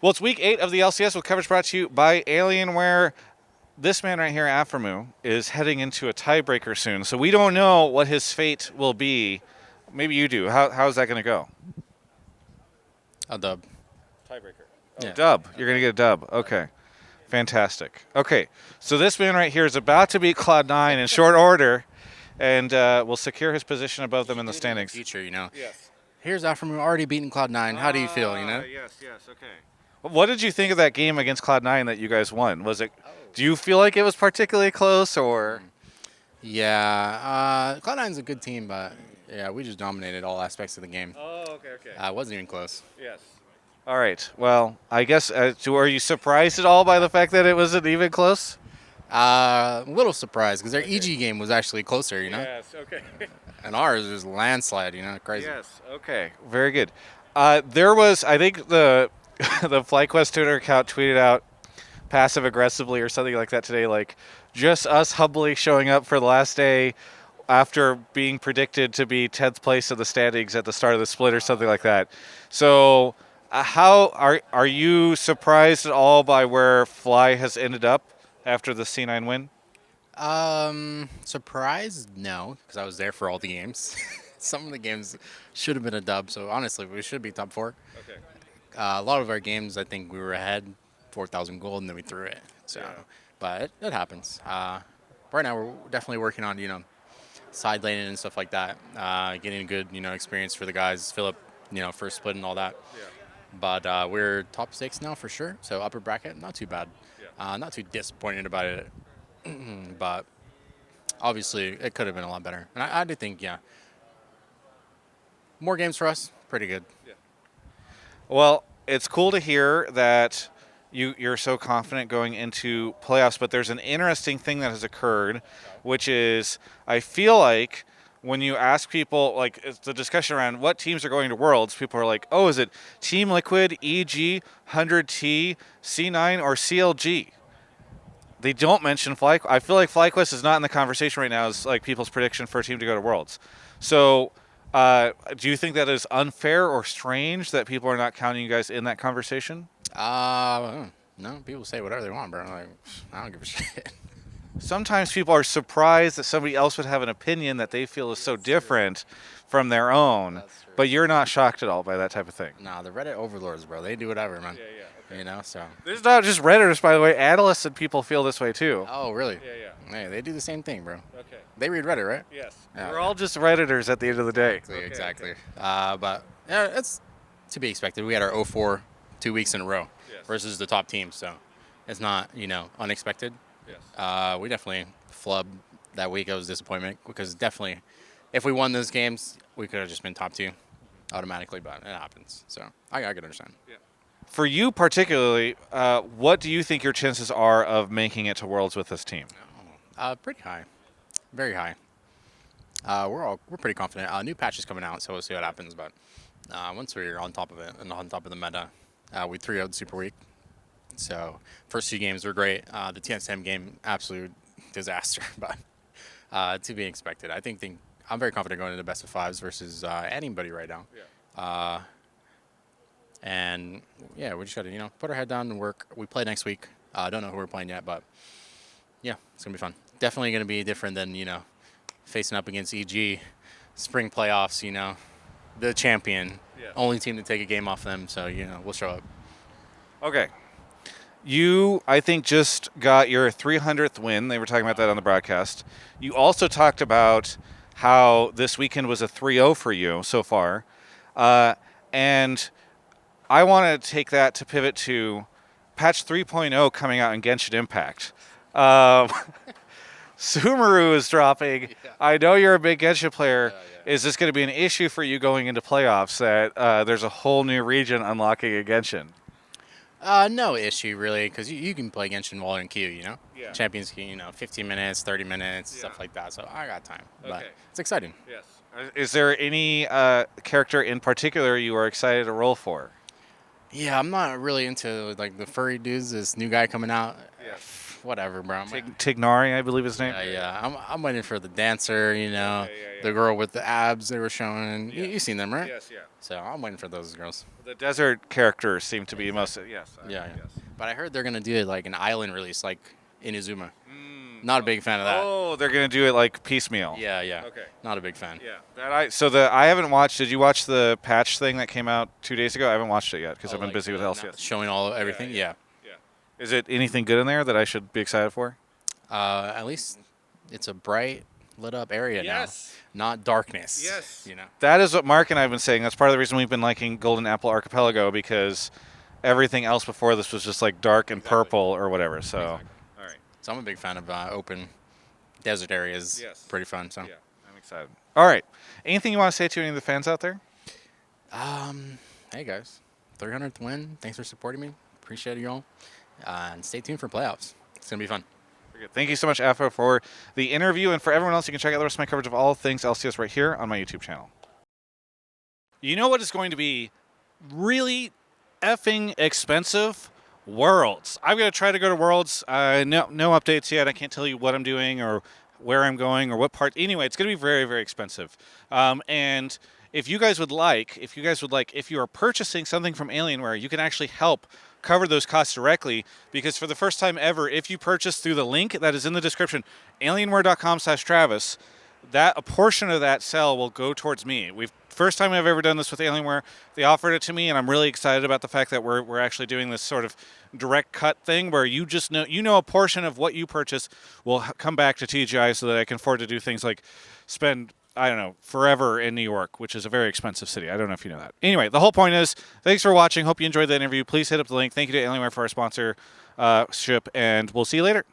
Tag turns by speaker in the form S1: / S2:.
S1: Well, it's week 8 of the LCS with coverage brought to you by Alienware. This man right here, Aphromoo, is heading into a tiebreaker soon, so we don't know what his fate will be. Maybe you do. How's that going to go?
S2: A dub.
S1: Tiebreaker.
S2: Yeah.
S1: Dub. You're going to get a dub. Okay. Fantastic. Okay, so this man right here is about to beat Cloud9 in short order, and will secure his position above them in the standings.
S2: Future, you know.
S1: Yes.
S2: Here's Aphromoo already beating Cloud9. How do you feel, you know?
S1: Yes, okay. What did you think of that game against Cloud9 that you guys won? Do you feel like it was particularly close, or?
S2: Yeah, Cloud9's a good team, but yeah, we just dominated all aspects of the game.
S1: Oh, okay.
S2: It wasn't even close.
S1: Yes. All right. Well, I guess, are you surprised at all by the fact that it wasn't even close?
S2: A little surprised because their EG game was actually closer, you know?
S1: Yes, okay.
S2: And ours was landslide, you know? Crazy.
S1: Yes, okay. Very good. There was, I think, the FlyQuest Twitter account tweeted out passive-aggressively or something like that today, like, just us humbly showing up for the last day after being predicted to be 10th place in the standings at the start of the split or something like that. So how are you surprised at all by where Fly has ended up after the C9 win?
S2: Surprised? No, because I was there for all the games. Some of the games should have been a dub, so honestly, we should be top 4.
S1: Okay.
S2: A lot of our games, I think we were ahead, 4,000 gold, and then we threw it. So,
S1: Yeah.
S2: but it happens. Right now, we're definitely working on, side laning and stuff like that, getting a good, experience for the guys. Philip, first split and all that.
S1: Yeah.
S2: But we're top 6 now for sure. So upper bracket, not too bad.
S1: Yeah.
S2: Not too disappointed about it. But obviously, it could have been a lot better. And I do think, more games for us, pretty good.
S1: Well, it's cool to hear that you're so confident going into playoffs, but there's an interesting thing that has occurred, which is I feel like when you ask people, like it's the discussion around what teams are going to Worlds, people are like, oh, is it Team Liquid, EG, 100T, C9, or CLG? They don't mention FlyQuest. I feel like FlyQuest is not in the conversation right now as like people's prediction for a team to go to Worlds. So do you think that is unfair or strange that people are not counting you guys in that conversation?
S2: No, people say whatever they want, bro. Like, I don't give a shit.
S1: Sometimes people are surprised that somebody else would have an opinion that they feel is so different from their own, but you're not shocked at all by that type of thing.
S2: Nah, the Reddit overlords, bro. They do whatever, man.
S1: Okay.
S2: So.
S1: There's not just Redditors, by the way. Analysts and people feel this way, too.
S2: Oh, really?
S1: Yeah.
S2: Hey, they do the same thing, bro.
S1: Okay.
S2: They read Reddit, right?
S1: Yes.
S2: Yeah.
S1: We're all just Redditors at the end of the day.
S2: Exactly.
S1: Okay.
S2: But yeah, it's to be expected. We had our 0-4 2 weeks in a row versus the top team, so it's not, unexpected.
S1: Yes.
S2: We definitely flubbed that week. It was disappointment because definitely if we won those games, we could have just been top 2 automatically, but it happens. So I can understand.
S1: Yeah. For you particularly, what do you think your chances are of making it to Worlds with this team?
S2: Pretty high. Very high. We're pretty confident. New patch is coming out, so we'll see what happens. But once we're on top of it and on top of the meta, we 3-0'd super weak. So first 2 games were great. The TSM game, absolute disaster, but to be expected. I think I'm very confident going into best of 5s versus anybody right now.
S1: Yeah.
S2: And yeah, we just got to put our head down and work. We play next week. I don't know who we're playing yet, but yeah, it's gonna be fun. Definitely gonna be different than facing up against EG, spring playoffs. The champion, only team to take a game off them. So we'll show up.
S1: Okay. You, I think, just got your 300th win. They were talking about that on the broadcast. You also talked about how this weekend was a 3-0 for you so far. And I want to take that to pivot to patch 3.0 coming out in Genshin Impact. Sumeru is dropping. Yeah. I know you're a big Genshin player. Yeah. Is this going to be an issue for you going into playoffs that there's a whole new region unlocking in Genshin?
S2: No issue, really, because you can play Genshin while in queue, Yeah. Champions queue, 15 minutes, 30 minutes, stuff like that. So I got time. Okay. But it's exciting.
S1: Yes. Is there any character in particular you are excited to roll for?
S2: Yeah, I'm not really into, like, the furry dudes, this new guy coming out.
S1: Yeah.
S2: whatever, bro.
S1: Tignari, I believe his name.
S2: I'm waiting for the dancer, the girl with the abs they were showing. You've seen them, right?
S1: Yes, yeah.
S2: So I'm waiting for those girls.
S1: The desert characters seem to be most. Yes.
S2: Yeah.
S1: Yes.
S2: But I heard they're gonna do it like an island release, like Inazuma. Not a big fan of that.
S1: Oh, they're gonna do it like piecemeal.
S2: Yeah.
S1: Okay.
S2: Not a big fan.
S1: Yeah. I haven't watched. Did you watch the patch thing that came out 2 days ago? I haven't watched it yet because I've been busy with LCS.
S2: Showing everything. Yeah.
S1: Is it anything good in there that I should be excited for?
S2: At least it's a bright, lit up area now, not darkness.
S1: Yes.
S2: You know.
S1: That is what Mark and I have been saying. That's part of the reason we've been liking Golden Apple Archipelago, because everything else before this was just like dark and purple or whatever. So, all right.
S2: So I'm a big fan of open desert areas.
S1: Yes.
S2: Pretty fun. So.
S1: Yeah, I'm excited. All right. Anything you want to say to any of the fans out there?
S2: Hey guys, 300th win. Thanks for supporting me. Appreciate you all. And stay tuned for playoffs. It's gonna be fun.
S1: Thank you so much, Afro, for the interview. And for everyone else, you can check out the rest of my coverage of all things LCS right here on my YouTube channel. You know what is going to be really effing expensive? Worlds. I'm going to try to go to Worlds. No updates yet. I can't tell you what I'm doing or where I'm going or what part. Anyway, it's going to be very, very expensive. And if you guys would like, if you are purchasing something from Alienware, you can actually help cover those costs directly, because for the first time ever, if you purchase through the link that is in the description, alienware.com/Travis, that a portion of that sale will go towards me. First time I've ever done this with Alienware. They offered it to me, and I'm really excited about the fact that we're actually doing this sort of direct cut thing where you just know a portion of what you purchase will come back to TGI, so that I can afford to do things like spend, I don't know, forever in New York, which is a very expensive city. I don't know if you know that. Anyway, the whole point is, thanks for watching. Hope you enjoyed the interview. Please hit up the link. Thank you to Alienware for our sponsorship, and we'll see you later.